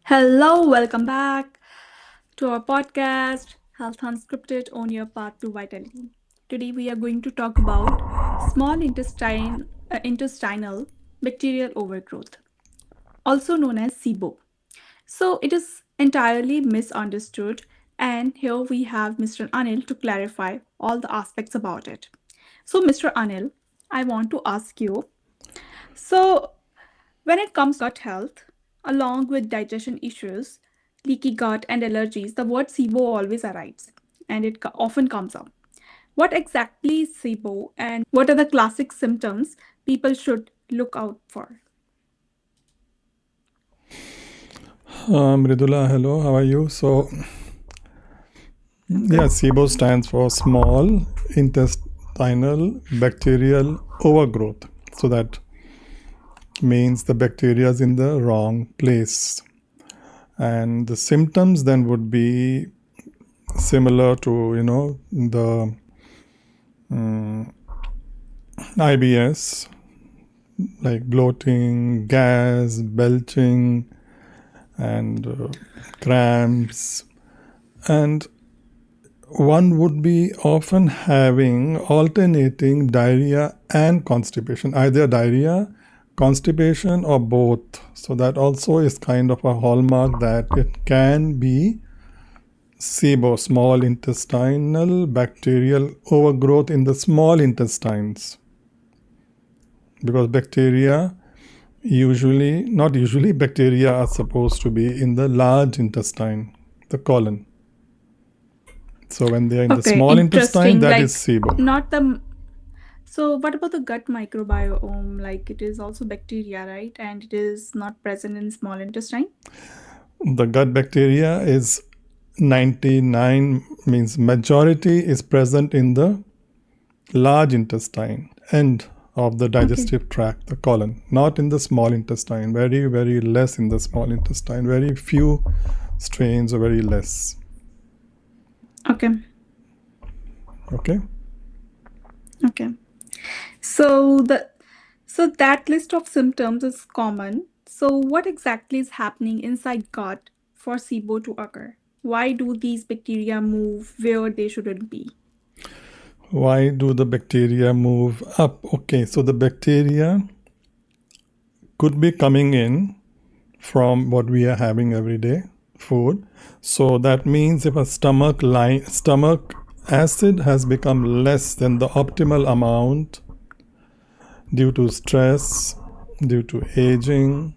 Hello, welcome back to our podcast, Health Unscripted on your path to vitality. Today we are going to talk about intestinal bacterial overgrowth, also known as SIBO. So it is entirely misunderstood, and here we have Mr. Anil to clarify all the aspects about it. So, Mr. Anil, I want to ask you. So, when it comes to gut health, along with digestion issues, leaky gut, and allergies, the word SIBO always arrives and it often comes up. What exactly is SIBO and what are the classic symptoms people should look out for? Mridula, hello, how are you? I'm Yeah, good. SIBO stands for Small Intestinal Bacterial Overgrowth. So that means the bacteria is in the wrong place. And the symptoms then would be similar to, the IBS, like bloating, gas, belching, and cramps. And one would be often having alternating diarrhea and constipation, either diarrhea, constipation, or both. So that also is kind of a hallmark that it can be SIBO, small intestinal bacterial overgrowth in the small intestines. Because bacteria not usually, bacteria are supposed to be in the large intestine, the colon. So when they are in the Okay, small intestine, interesting. that is Like, SIBO. not the. So, what about the gut microbiome? Like, it is also bacteria, right? And it is not present in small intestine? The gut bacteria is 99, means majority is present in the large intestine, end of the Okay, digestive tract, the colon, not in the small intestine. Very, very less in the small intestine. Very few strains, or very less. okay, Okay. okay. So that list of symptoms is common. So what exactly is happening inside gut for SIBO to occur? Why do these bacteria move where they shouldn't be? Why do the bacteria move up? Okay, so the bacteria could be coming in from what we are having every day, food. So that means if a stomach acid has become less than the optimal amount due to stress, due to aging,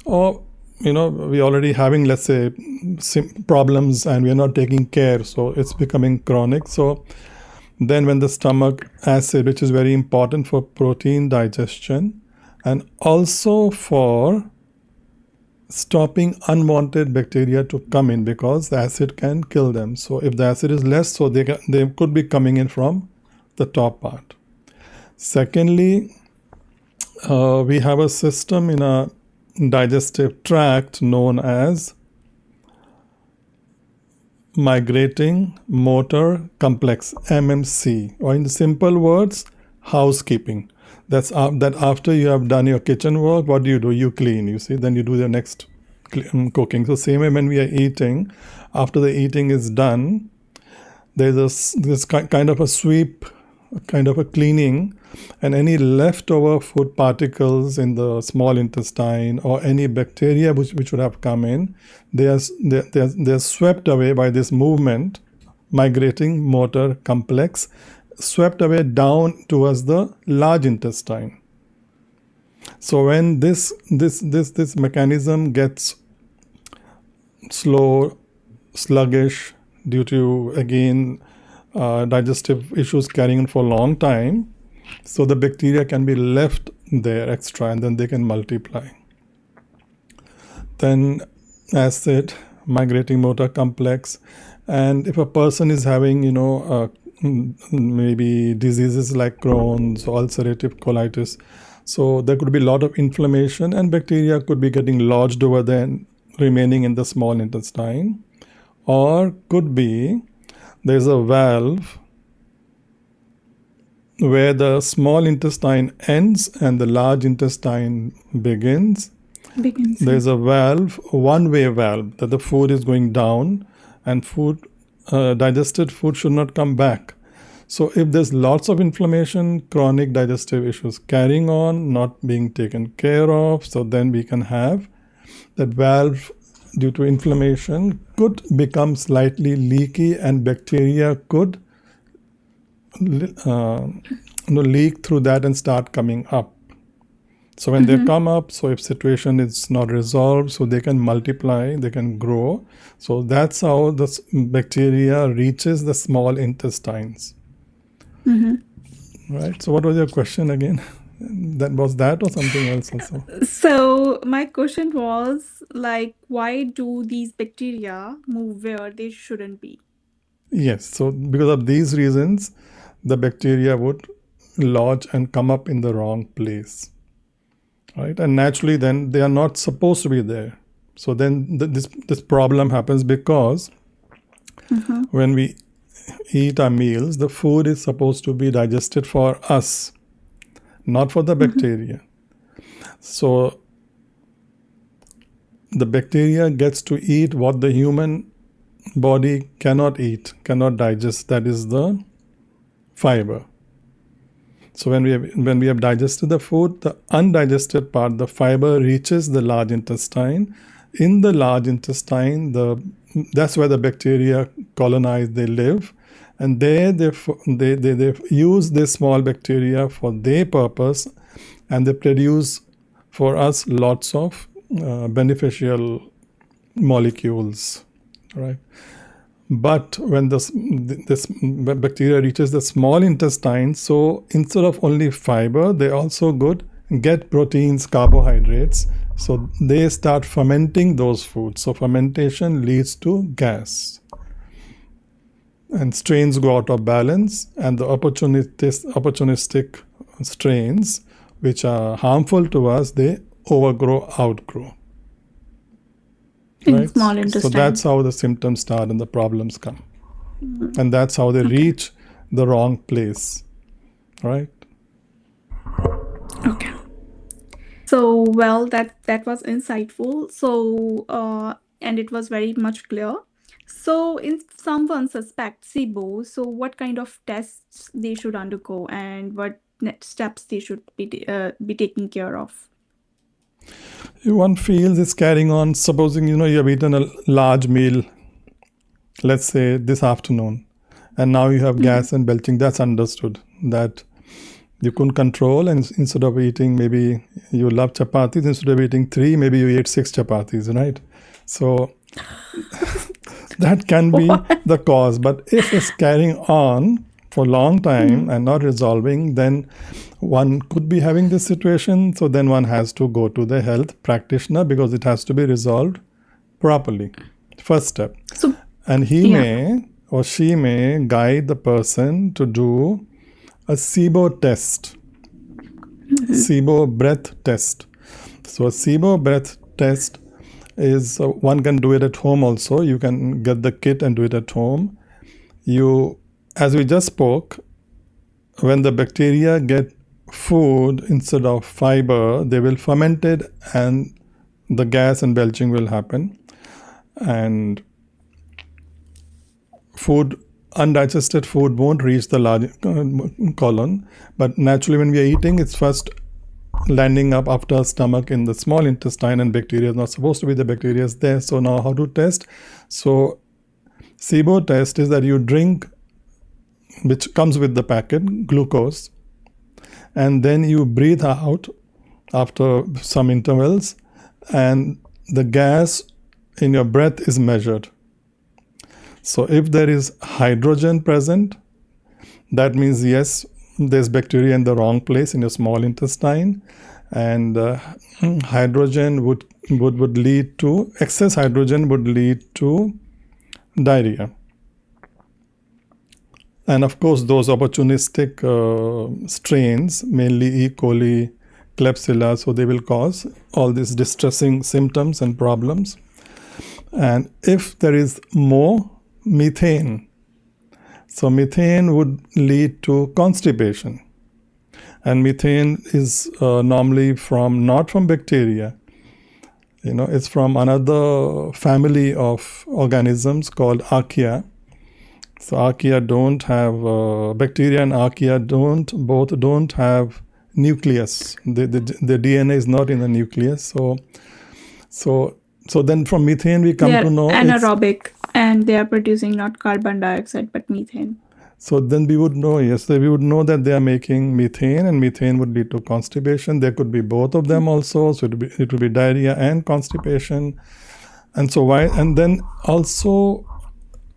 or we already having, let's say, problems, and we are not taking care, so it's becoming chronic. So then when the stomach acid, which is very important for protein digestion and also for stopping unwanted bacteria to come in, because the acid can kill them. So if the acid is less, so they could be coming in from the top part. Secondly, we have a system in a digestive tract known as migrating motor complex, MMC, or in simple words, housekeeping. That after you have done your kitchen work, what do? You clean, you see, then you do the next cooking. So same way when we are eating, after the eating is done, there's this kind of a sweep, kind of a cleaning, and any leftover food particles in the small intestine or any bacteria which would have come in, they are swept away by this movement, migrating motor complex, swept away down towards the large intestine. So when this mechanism gets slow, sluggish, due to again digestive issues carrying on for a long time, so the bacteria can be left there extra, and then they can multiply. Then acid, migrating motor complex, and if a person is having maybe diseases like Crohn's, ulcerative colitis, so there could be a lot of inflammation, and bacteria could be getting lodged over there and remaining in the small intestine. Or could be there's a valve where the small intestine ends and the large intestine begins. Begins. There's a valve, one-way valve, that the food is going down and digested food should not come back. So if there's lots of inflammation, chronic digestive issues carrying on, not being taken care of, so then we can have that valve, due to inflammation, could become slightly leaky and bacteria could leak through that and start coming up. So when they come up, so if situation is not resolved, so they can multiply, they can grow. So that's how the bacteria reaches the small intestines. Right. So what was your question again? That was that or something else also? So my question was like, why do these bacteria move where they shouldn't be? Yes. So because of these reasons, the bacteria would lodge and come up in the wrong place. Right. And naturally then they are not supposed to be there. So then this problem happens because when we eat our meals, the food is supposed to be digested for us, not for the bacteria. So the bacteria gets to eat what the human body cannot eat, cannot digest. That is the fiber. So when we have digested the food, the undigested part, the fiber, reaches the large intestine. In the large intestine, that's where the bacteria colonize, they live, and there they use this small bacteria for their purpose, and they produce for us lots of beneficial molecules, right? But when this bacteria reaches the small intestine, so instead of only fiber, they also get proteins, carbohydrates. So they start fermenting those foods. So fermentation leads to gas. And strains go out of balance, and the opportunistic strains, which are harmful to us, they outgrow. In Right? small So intestine. that's how the symptoms start and the problems come. And that's how they reach the wrong place. Right? Okay. So well, that was insightful. So and it was very much clear. So if someone suspects SIBO, so what kind of tests they should undergo and what next steps they should be taking care of? One feels it's carrying on. Supposing you have eaten a large meal, let's say this afternoon, and now you have gas and belching. That's understood that you couldn't control, and instead of eating, maybe you love chapatis, instead of eating 3, maybe you ate 6 chapatis, right? So that can be the cause. But if it's carrying on for a long time and not resolving, then one could be having this situation. So then one has to go to the health practitioner because it has to be resolved properly. First step. So And he yeah. may or she may guide the person to do a SIBO test, SIBO breath test. So a SIBO breath test is one can do it at home also. You can get the kit and do it at home. As we just spoke, when the bacteria get food instead of fiber, they will ferment it and the gas and belching will happen. And undigested food won't reach the large colon, but naturally when we are eating, it's first landing up after our stomach in the small intestine, and bacteria is not supposed to be, the bacteria is there. So now how to test? So SIBO test is that you drink, which comes with the packet, glucose, and then you breathe out after some intervals, and the gas in your breath is measured. So if there is hydrogen present, that means yes, there's bacteria in the wrong place in your small intestine, and hydrogen would lead to, excess hydrogen would lead to diarrhea. And of course, those opportunistic strains, mainly E. coli, Klebsiella, so they will cause all these distressing symptoms and problems. And if there is more methane, so methane would lead to constipation. And methane is normally not from bacteria. It's from another family of organisms called archaea. So archaea don't have bacteria, and archaea don't have nucleus. The DNA is not in the nucleus. So then from methane we They come are to know it's. anaerobic and they are producing not carbon dioxide but methane. So then we would know, yes, we would know that they are making methane, and methane would lead to constipation. There could be both of them also. So it would be diarrhea and constipation. And so why? And then also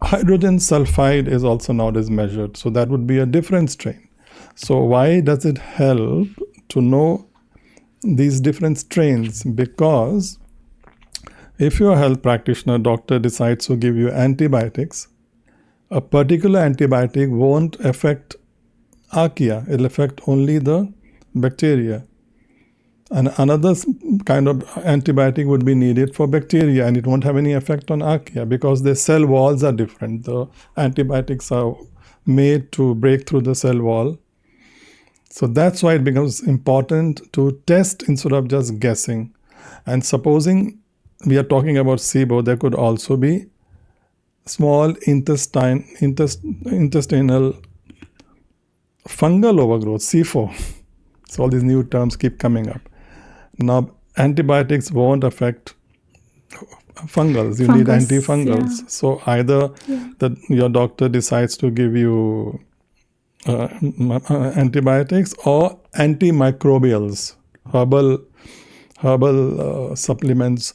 hydrogen sulfide is also nowadays measured. So that would be a different strain. So why does it help to know these different strains? Because if you're a health practitioner, doctor decides to give you antibiotics, a particular antibiotic won't affect archaea. It'll affect only the bacteria. And another kind of antibiotic would be needed for bacteria, and it won't have any effect on archaea because the cell walls are different. The antibiotics are made to break through the cell wall. So that's why it becomes important to test instead of just guessing. And supposing we are talking about SIBO, there could also be small intestinal fungal overgrowth, C4. So all these new terms keep coming up. Now, antibiotics won't affect fungals. You need antifungals. Yeah. So either your doctor decides to give you antibiotics or antimicrobials, herbal supplements.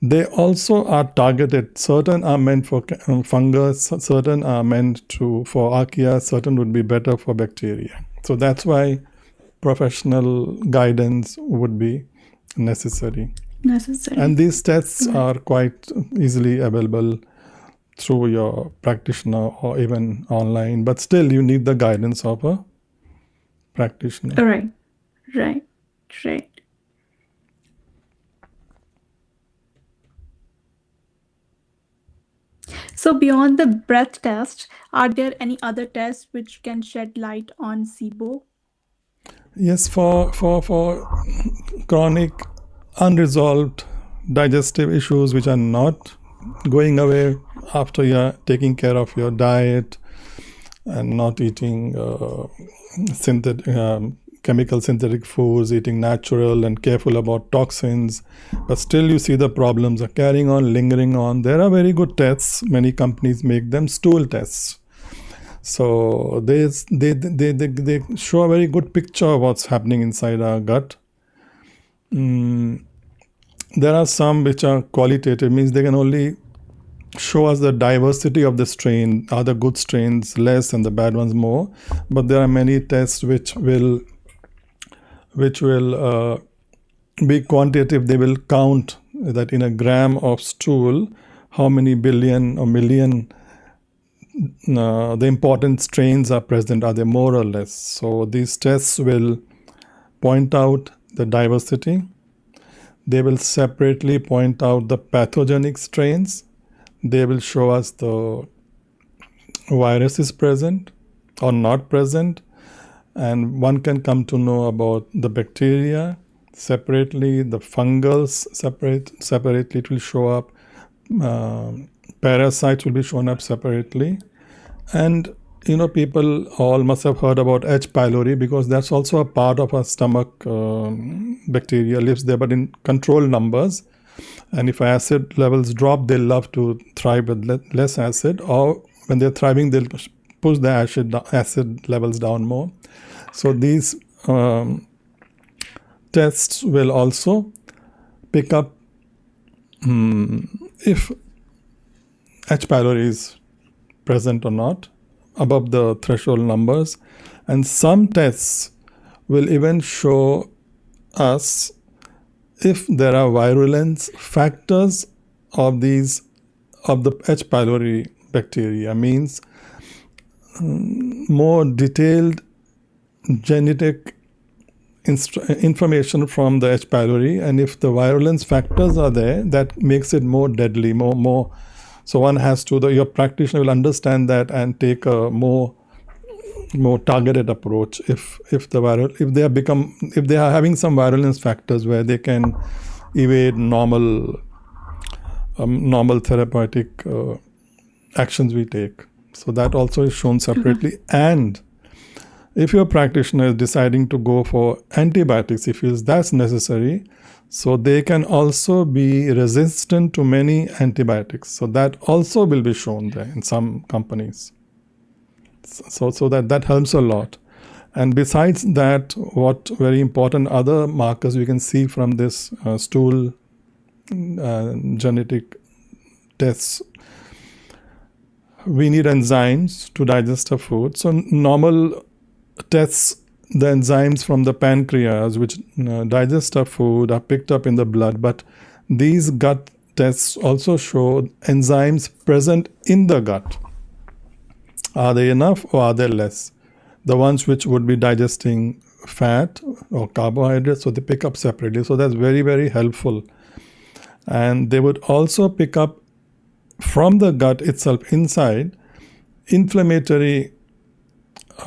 They also are targeted. Certain are meant for fungus, certain are meant for archaea, certain would be better for bacteria. So that's why professional guidance would be necessary. And these tests are quite easily available through your practitioner or even online, but still you need the guidance of a practitioner. Right. So beyond the breath test, are there any other tests which can shed light on SIBO? Yes, for chronic unresolved digestive issues which are not going away after you're taking care of your diet and not eating chemical synthetic foods, eating natural and careful about toxins, but still you see the problems are carrying on, lingering on. There are very good tests. Many companies make them stool tests. So they show a very good picture of what's happening inside our gut. There are some which are qualitative, means they can only show us the diversity of the strain. Are the good strains less and the bad ones more? But there are many tests which will be quantitative. They will count that in a gram of stool, how many billion or million the important strains are present. Are they more or less? So these tests will point out the diversity. They will separately point out the pathogenic strains. They will show us the virus is present or not present. And one can come to know about the bacteria separately, the fungals separately it will show up, parasites will be shown up separately. And people all must have heard about H. pylori because that's also a part of our stomach. Bacteria lives there, but in controlled numbers. And if acid levels drop, they'll love to thrive with less acid, or when they're thriving, they'll push the acid levels down more. So these tests will also pick up if H. pylori is present or not above the threshold numbers. And some tests will even show us if there are virulence factors of the H. pylori bacteria, means more detailed genetic information from the H. pylori, and if the virulence factors are there, that makes it more deadly, more. So one has to, your practitioner will understand that and take a more targeted approach. If they are having some virulence factors where they can evade normal therapeutic actions we take. So that also is shown separately. And if your practitioner is deciding to go for antibiotics, if that's necessary, so they can also be resistant to many antibiotics. So that also will be shown there in some companies. So that helps a lot. And besides that, what very important other markers we can see from this stool genetic tests, we need enzymes to digest a food. So normal tests, the enzymes from the pancreas which digest our food are picked up in the blood, but these gut tests also show enzymes present in the gut. Are they enough or are they less? The ones which would be digesting fat or carbohydrates, so they pick up separately. So that's very, very helpful. And they would also pick up from the gut itself inside inflammatory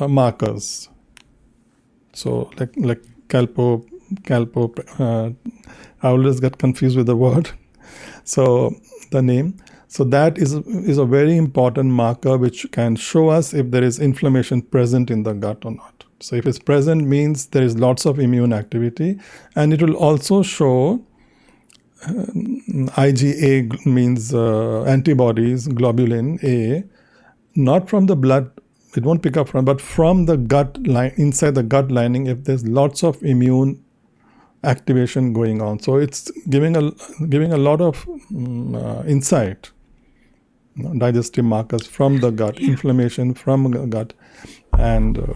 markers. So like calpo, I always get confused with the word. So the name. So that is a very important marker which can show us if there is inflammation present in the gut or not. So if it's present, means there is lots of immune activity, and it will also show IgA, means antibodies, globulin A, not from the blood, it won't pick up from, but from the gut line, inside the gut lining, if there's lots of immune activation going on. So it's giving a lot of insight, digestive markers from the gut, inflammation from the gut, and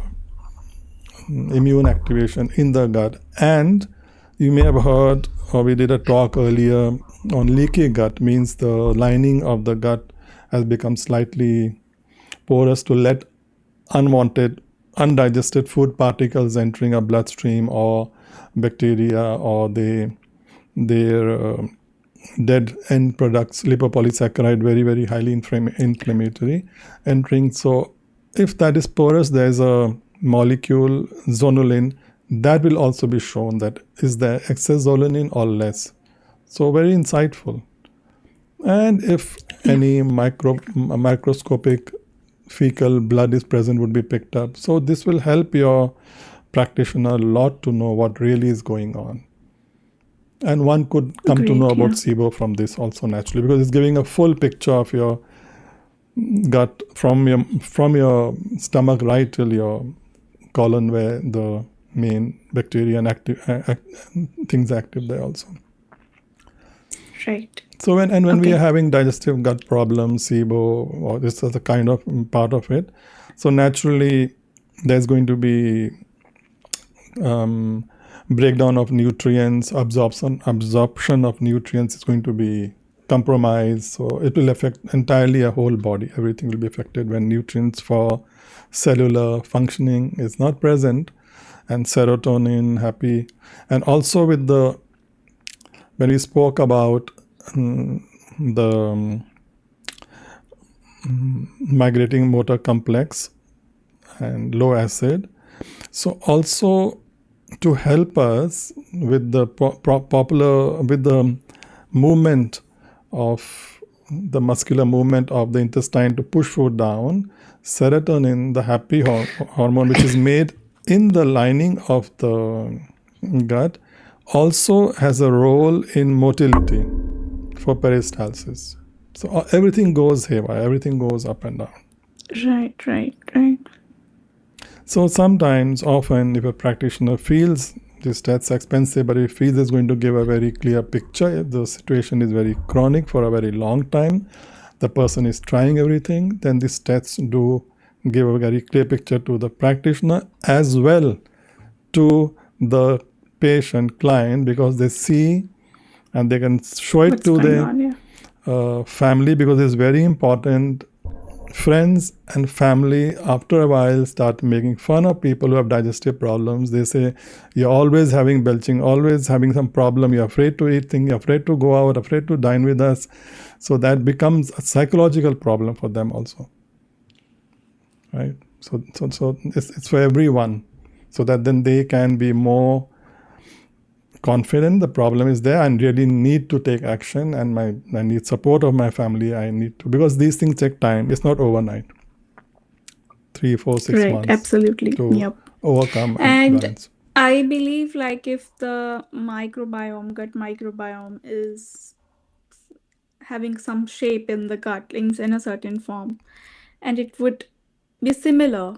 immune activation in the gut. And you may have heard, or we did a talk earlier on leaky gut, means the lining of the gut has become slightly porous to let unwanted, undigested food particles entering a bloodstream, or bacteria, or their dead end products, lipopolysaccharide, very, very highly inflammatory, entering. So if that is porous, there's a molecule, zonulin, that will also be shown, that is there excess zonulin or less. So very insightful. And if any microscopic fecal blood is present, would be picked up. So this will help your practitioner a lot to know what really is going on. And one could come to know about SIBO from this also, naturally, because it's giving a full picture of your gut from your stomach right till your colon, where the main bacteria and things are active there also. Right. So when we are having digestive gut problems, SIBO, or this is a kind of part of it, so naturally there's going to be breakdown of nutrients, absorption of nutrients is going to be compromised. So it will affect entirely a whole body. Everything will be affected when nutrients for cellular functioning is not present, and serotonin, happy. And also with when we spoke about the migrating motor complex and low acid, so also to help us with the with the movement of the muscular movement of the intestine to push food down, serotonin, the happy hormone, which is made in the lining of the gut, also has a role in motility for peristalsis. So everything goes haywire, everything goes up and down. Right. So sometimes, often, if a practitioner feels this test expensive, but if he feels it's going to give a very clear picture, if the situation is very chronic for a very long time, the person is trying everything, then these tests do give a very clear picture to the practitioner as well to the patient, client, because they see and they can show it to their family, because it's very important. Friends and family after a while start making fun of people who have digestive problems. They say, you're always having belching, always having some problem, you're afraid to eat things, you're afraid to go out, afraid to dine with us. So that becomes a psychological problem for them also, right? So it's for everyone, so that then they can be more confident the problem is there and really need to take action, and I need support of my family. I need to, because these things take time. It's not overnight. 3, 4, 6 Right, months absolutely. to Yep. overcome and And balance. I believe like if the microbiome, gut microbiome is having some shape in the gut in a certain form, and it would be similar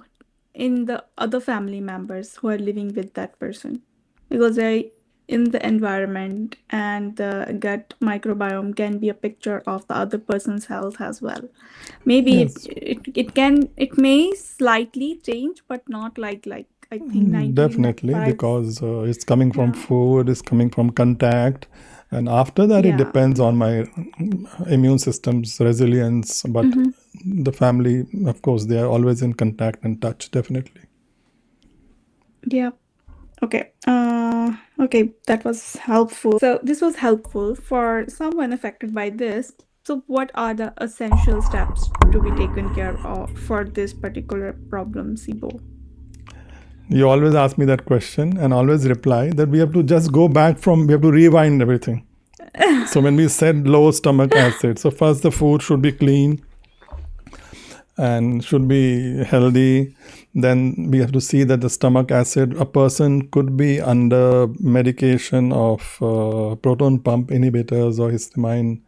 in the other family members who are living with that person, because they in the environment and the gut microbiome can be a picture of the other person's health as well. Maybe Yes, it may slightly change, but not like I think definitely, 95. because it's coming from Yeah. food, it's coming from contact, and after that it Yeah. depends on my immune system's resilience. But Mm-hmm. the family, of course, they are always in contact and touch, definitely. Yeah. Okay. Okay, that was helpful. So this was helpful for someone affected by this. So what are the essential steps to be taken care of for this particular problem, SIBO? You always ask me that question and always reply that we have to just go back from, we have to rewind everything. So when we said low stomach acid, so first the food should be clean and should be healthy. Then we have to see that the stomach acid, a person could be under medication of proton pump inhibitors or histamine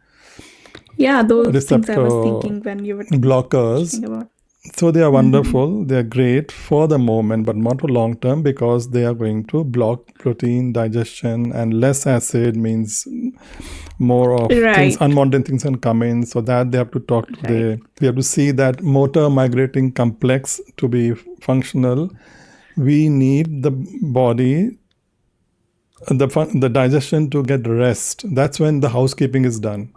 Yeah, those things I was receptor thinking when you were blockers. speaking about. So they are Mm-hmm. wonderful. They are great for the moment, but not for long term, because they are going to block protein digestion, and less acid means more of things, Right. unwanted things can come in. So that they have to talk to Right. we have to see that motor migrating complex to be functional. We need the body, the digestion to get rest. That's when the housekeeping is done.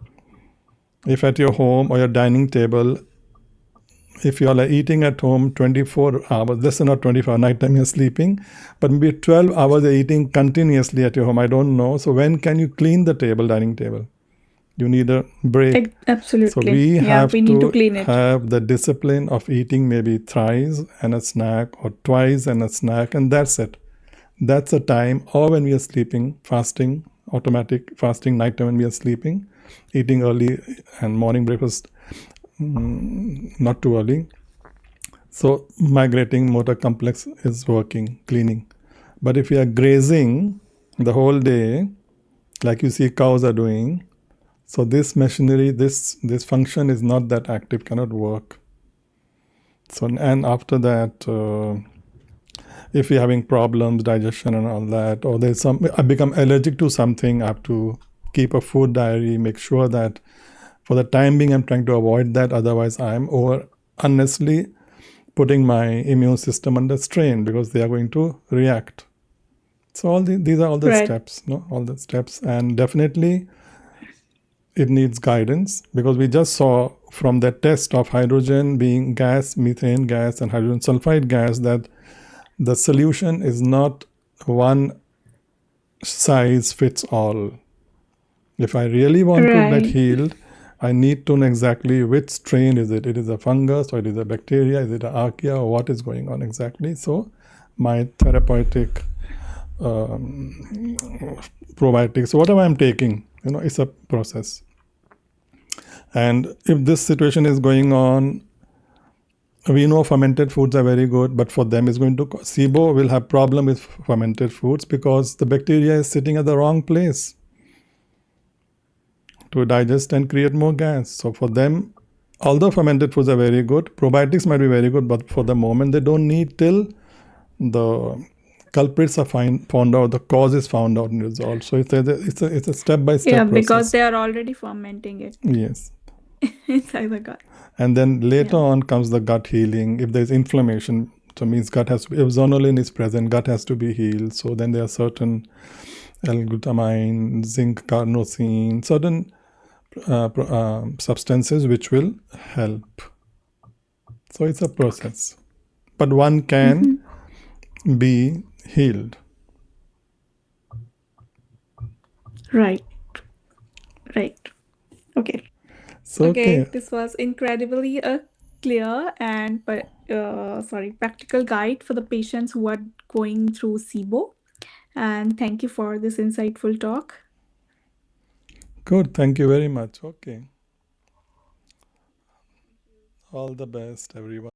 If at your home or your dining table, if you are like eating at home 24 hours, this is not 24 night time you're sleeping, but maybe 12 hours you're eating continuously at your home, I don't know. So when can you clean the table, dining table? You need a break. So Absolutely. we Yeah, have we need to to clean it. have the discipline of eating maybe thrice and a snack, or twice and a snack, and that's it. That's the time. Or when we are sleeping, fasting, automatic fasting, nighttime when we are sleeping, eating early and morning breakfast, not too early. So migrating motor complex is working, cleaning. But if you are grazing the whole day, like you see cows are doing, so this machinery, this function is not that active, cannot work. So, and after that, if you're having problems, digestion and all that, or there's some, I become allergic to something, I have to keep a food diary, make sure that for the time being I'm trying to avoid that. Otherwise, I'm over unnecessarily putting my immune system under strain, because they are going to react. So these are all the Right. steps, no, all the steps, and definitely it needs guidance, because we just saw from the test of hydrogen being gas, methane gas, and hydrogen sulfide gas that the solution is not one size fits all. If I really want to get Right. healed, I need to know exactly which strain is it. It is a fungus, or it is a bacteria, is it an archaea, or what is going on exactly. So my therapeutic probiotics, so whatever I'm taking, it's a process. And if this situation is going on, we know fermented foods are very good, but for them it's going to, SIBO will have problem with fermented foods, because the bacteria is sitting at the wrong place to digest and create more gas. So for them, although fermented foods are very good, probiotics might be very good, but for the moment they don't need till the culprits are found out, the cause is found out and resolved. So it's a step by Yeah, step because process. they are already fermenting it Yes. inside the gut. And then later Yeah. on comes the gut healing. If there's inflammation, so means gut has to be, if zonulin is present, gut has to be healed. So then there are certain L-glutamine, zinc, carnosine, certain substances which will help. So it's a Okay. process, but one Mm-hmm. can be healed. Right. Right. Okay. So Okay. okay, This was incredibly a clear and practical guide for the patients who are going through SIBO. And thank you for this insightful talk. Good. Thank you very much. Okay. All the best, everyone.